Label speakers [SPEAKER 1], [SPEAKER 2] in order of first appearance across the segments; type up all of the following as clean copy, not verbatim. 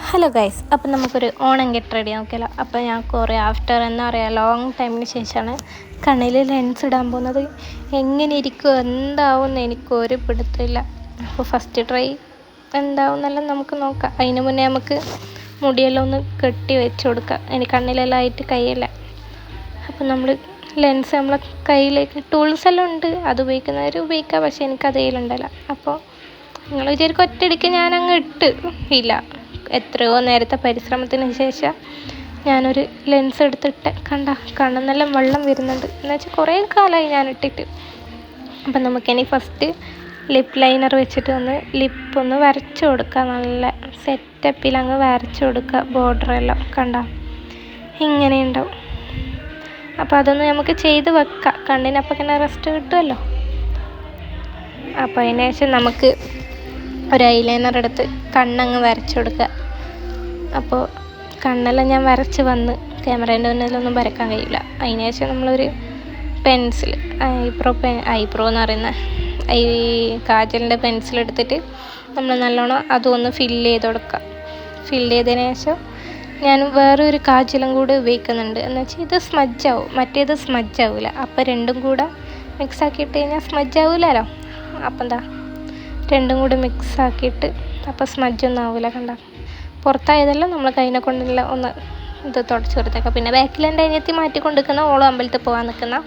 [SPEAKER 1] Hello guys, അപ്പം നമുക്കൊരു Onam get ready നോക്കിയാലോ. അപ്പോൾ ഞാൻ കുറേ ആഫ്റ്റർ എന്താ പറയുക ലോങ് ടൈമിന് ശേഷമാണ് കണ്ണിൽ ലെൻസ് ഇടാൻ പോകുന്നത്. എങ്ങനെ ഇരിക്കും എന്താവും എന്ന് എനിക്കൊരു പിടുത്തമില്ല. അപ്പോൾ ഫസ്റ്റ് ട്രൈ എന്താവും എന്നെല്ലാം നമുക്ക് നോക്കാം. അതിന് മുന്നേ നമുക്ക് മുടിയെല്ലാം ഒന്ന് കെട്ടി വെച്ച് കൊടുക്കാം. ഇനി കണ്ണിലെല്ലാം ആയിട്ട് കൈയല്ല. അപ്പോൾ നമ്മൾ ലെൻസ് നമ്മളെ കയ്യിലേക്ക് ടൂൾസ് എല്ലാം ഉണ്ട്, അത് ഉപയോഗിക്കുന്നവർ ഉപയോഗിക്കാം. പക്ഷേ എനിക്കത് കയ്യിലുണ്ടല്ല. അപ്പോൾ നിങ്ങൾ വിചാരിക്കും ഒറ്റയടിക്ക് ഞാനങ്ങ് ഇല്ല. എത്രയോ നേരത്തെ പരിശ്രമത്തിന് ശേഷം ഞാനൊരു ലെൻസ് എടുത്തിട്ട് കണ്ണെന്നെല്ലാം വെള്ളം വരുന്നുണ്ട്. എന്നുവെച്ചാൽ കുറേ കാലമായി ഞാൻ ഇട്ടിട്ട്. അപ്പം നമുക്കിനി ഫസ്റ്റ് ലിപ്പ് ലൈനർ വെച്ചിട്ട് ലിപ്പൊന്ന് വരച്ച് കൊടുക്കുക. നല്ല സെറ്റപ്പിൽ അങ്ങ് വരച്ച് കൊടുക്കുക. ബോർഡറെല്ലാം ഇങ്ങനെ ഉണ്ടാവും. അപ്പോൾ അതൊന്ന് നമുക്ക് ചെയ്ത് വെക്കാം. കണ്ണിനപ്പം തന്നെ റെസ്റ്റ് കിട്ടുമല്ലോ. അപ്പോൾ അതിന് ശേഷം നമുക്ക് ഒരു ഐലൈനർ എടുത്ത് കണ്ണങ്ങ് വരച്ച് കൊടുക്കുക. അപ്പോൾ കണ്ണെല്ലാം ഞാൻ വരച്ച് വന്ന് ക്യാമറേൻ്റെ മുന്നിലൊന്നും വരയ്ക്കാൻ കഴിയില്ല. അതിന് ശേഷം നമ്മളൊരു പെൻസിൽ ഐബ്രോ എന്ന് പറയുന്ന കാജലിൻ്റെ പെൻസിൽ എടുത്തിട്ട് നമ്മൾ നല്ലോണം അതൊന്ന് ഫില്ല് ചെയ്ത് കൊടുക്കുക. ഫില്ല് ചെയ്തതിന് ശേഷം ഞാൻ വേറൊരു കാജലും കൂടി ഉപയോഗിക്കുന്നുണ്ട്. എന്ന് വെച്ചാൽ ഇത് സ്മജ്ജാവും, മറ്റേത് സ്മജ്ജാവില്ല. അപ്പോൾ രണ്ടും കൂടെ മിക്സ് ആക്കിയിട്ട് കഴിഞ്ഞാൽ സ്മജ്ജാവില്ലല്ലോ. അപ്പം രണ്ടും കൂടി മിക്സ് ആക്കിയിട്ട് അപ്പോൾ സ്മജ്ജൊന്നും ആവില്ല. പുറത്തായതെല്ലാം നമ്മൾ കൈനെ കൊണ്ടെല്ലാം ഒന്ന് ഇത് തുടച്ച് കൊടുത്തേക്കാം. പിന്നെ ബാക്കിൽ എൻ്റെ അനിയത്തി മാറ്റി കൊണ്ടുവയ്ക്കുന്ന ഓളം അമ്പലത്തിൽ പോകാൻ നിൽക്കുന്ന.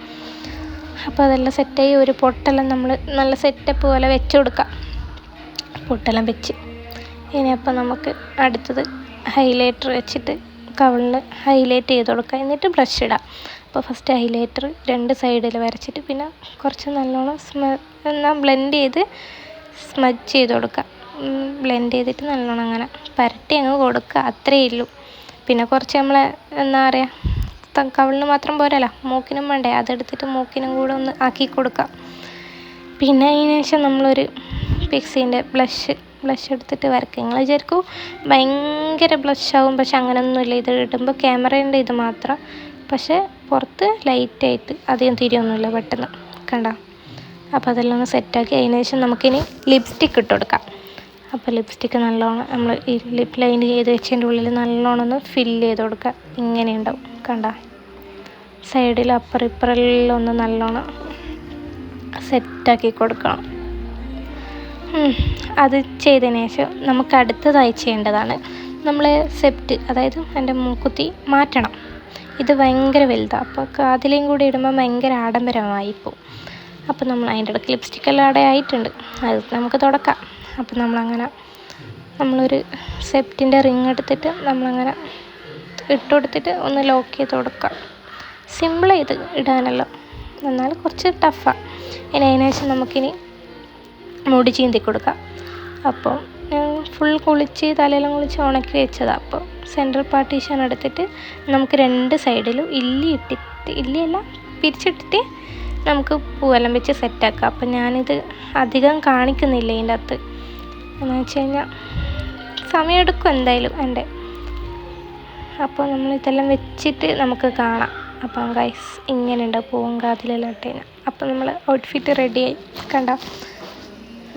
[SPEAKER 1] അപ്പോൾ അതെല്ലാം സെറ്റായി ഒരു പൊട്ടെല്ലാം നമ്മൾ നല്ല സെറ്റപ്പ് പോലെ വെച്ച് കൊടുക്കാം. പൊട്ടെല്ലാം വെച്ച് ഇനി അപ്പോൾ നമുക്ക് അടുത്തത് ഹൈലൈറ്റർ വെച്ചിട്ട് കവിളിൽ ഹൈലൈറ്റ് ചെയ്ത് കൊടുക്കുക. എന്നിട്ട് ബ്രഷ് ഇടാം. അപ്പോൾ ഫസ്റ്റ് ഹൈലൈറ്റർ രണ്ട് സൈഡിൽ വരച്ചിട്ട് പിന്നെ കുറച്ച് നല്ലോണം ബ്ലെൻഡ് ചെയ്ത് സ്മജ് ചെയ്ത് കൊടുക്കുക. ബ്ലെൻഡ് ചെയ്തിട്ട് നല്ലോണം അങ്ങനെ പരട്ടി അങ്ങ് കൊടുക്കുക. അത്രയേ ഉള്ളൂ. പിന്നെ കുറച്ച് നമ്മളെ എന്താ പറയുക കവിളിന് മാത്രം പോരല്ലോ, മൂക്കിനും വേണ്ടേ. അതെടുത്തിട്ട് മൂക്കിനും കൂടെ ഒന്ന് ആക്കി കൊടുക്കാം. പിന്നെ അതിന് ശേഷം നമ്മളൊരു പിക്സീൻ്റെ ബ്ലഷ് എടുത്തിട്ട് വരയ്ക്കുക. നിങ്ങൾ വിചാരിക്കും ഭയങ്കര ബ്ലഷാവും, പക്ഷെ അങ്ങനെയൊന്നുമില്ല. ഇത് ഇടുമ്പോൾ ക്യാമറേൻ്റെ ഇത് മാത്രം, പക്ഷേ പുറത്ത് ലൈറ്റായിട്ട് അധികം തിരിയൊന്നുമില്ല പെട്ടെന്ന്. അപ്പോൾ അതെല്ലാം ഒന്ന് സെറ്റാക്കി അതിന് ശേഷം നമുക്കിനി ലിപ്സ്റ്റിക്ക് ഇട്ട് കൊടുക്കാം. അപ്പോൾ ലിപ്സ്റ്റിക്ക് നല്ലോണം നമ്മൾ ഈ ലിപ്പ് ലൈൻ ചെയ്ത് വെച്ചതിൻ്റെ ഉള്ളിൽ നല്ലോണം ഒന്ന് ഫില്ല് ചെയ്ത് കൊടുക്കുക. ഇങ്ങനെ ഉണ്ടാവും. സൈഡിൽ ഇപ്പറെല്ലാം ഒന്ന് നല്ലോണം സെറ്റാക്കി കൊടുക്കണം. അത് ചെയ്തതിന് ശേഷം നമുക്ക് അടുത്തതായി ചെയ്യേണ്ടതാണ് നമ്മൾ സെപ്റ്റ്, അതായത് എൻ്റെ മൂക്കുത്തി മാറ്റണം. ഇത് ഭയങ്കര വലുതാണ്. അപ്പോൾ കാതിലേയും കൂടി ഇടുമ്പോൾ ഭയങ്കര ആഡംബരമായിപ്പോവും. അപ്പോൾ നമ്മൾ അതിൻ്റെ ഇടയ്ക്ക് ലിപ്സ്റ്റിക്കെല്ലാം അവിടെ ആയിട്ടുണ്ട്, അത് നമുക്ക് തുടക്കാം. അപ്പോൾ നമ്മളൊരു സെപ്റ്റിൻ്റെ റിങ് എടുത്തിട്ട് നമ്മളങ്ങനെ ഇട്ട് കൊടുത്തിട്ട് ഒന്ന് ലോക്ക് ചെയ്ത് കൊടുക്കാം. സിമ്പിൾ ഇത് ഇടാനല്ലോ, എന്നാൽ കുറച്ച് ടഫാണ്. ഇനി അതിന് ശേഷം നമുക്കിനി മുടി ചീന്തി കൊടുക്കാം. അപ്പോൾ ഫുൾ തലയെല്ലാം കുളിച്ച് ഉണക്കി വെച്ചതാണ്. അപ്പോൾ സെൻട്രൽ പാർട്ടീഷൻ എടുത്തിട്ട് നമുക്ക് രണ്ട് സൈഡിലും ഇല്ലിയല്ല പിരിച്ചിട്ടിട്ട് നമുക്ക് പൂവെല്ലാം വെച്ച് സെറ്റാക്കാം. അപ്പം ഞാനിത് അധികം കാണിക്കുന്നില്ല ഇതിൻ്റെ അകത്ത്, എന്ന് വെച്ച് കഴിഞ്ഞാൽ സമയമെടുക്കും എന്തായാലും എൻ്റെ. അപ്പോൾ നമ്മൾ ഇതെല്ലാം വെച്ചിട്ട് നമുക്ക് കാണാം. അപ്പം ഗൈസ് ഇങ്ങനെ ഉണ്ട് പൂവും കാതിലെല്ലാം ഇട്ടേന്. അപ്പോൾ നമ്മൾ ഔട്ട്ഫിറ്റ് റെഡിയായി.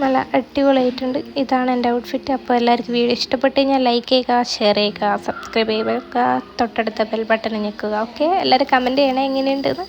[SPEAKER 1] നല്ല അടിപൊളിയായിട്ടുണ്ട്. ഇതാണ് എൻ്റെ ഔട്ട്ഫിറ്റ്. അപ്പോൾ എല്ലാവർക്കും വീഡിയോ ഇഷ്ടപ്പെട്ട് കഴിഞ്ഞാൽ ലൈക്ക് ചെയ്യുക, ഷെയർ ചെയ്യുക, സബ്സ്ക്രൈബ് ചെയ്യുക, തൊട്ടടുത്ത ബെൽ ബട്ടൺ ഞെക്കുക. ഓക്കെ, എല്ലാവരും കമൻറ്റ് ചെയ്യണേ എങ്ങനെയുണ്ടെന്ന്.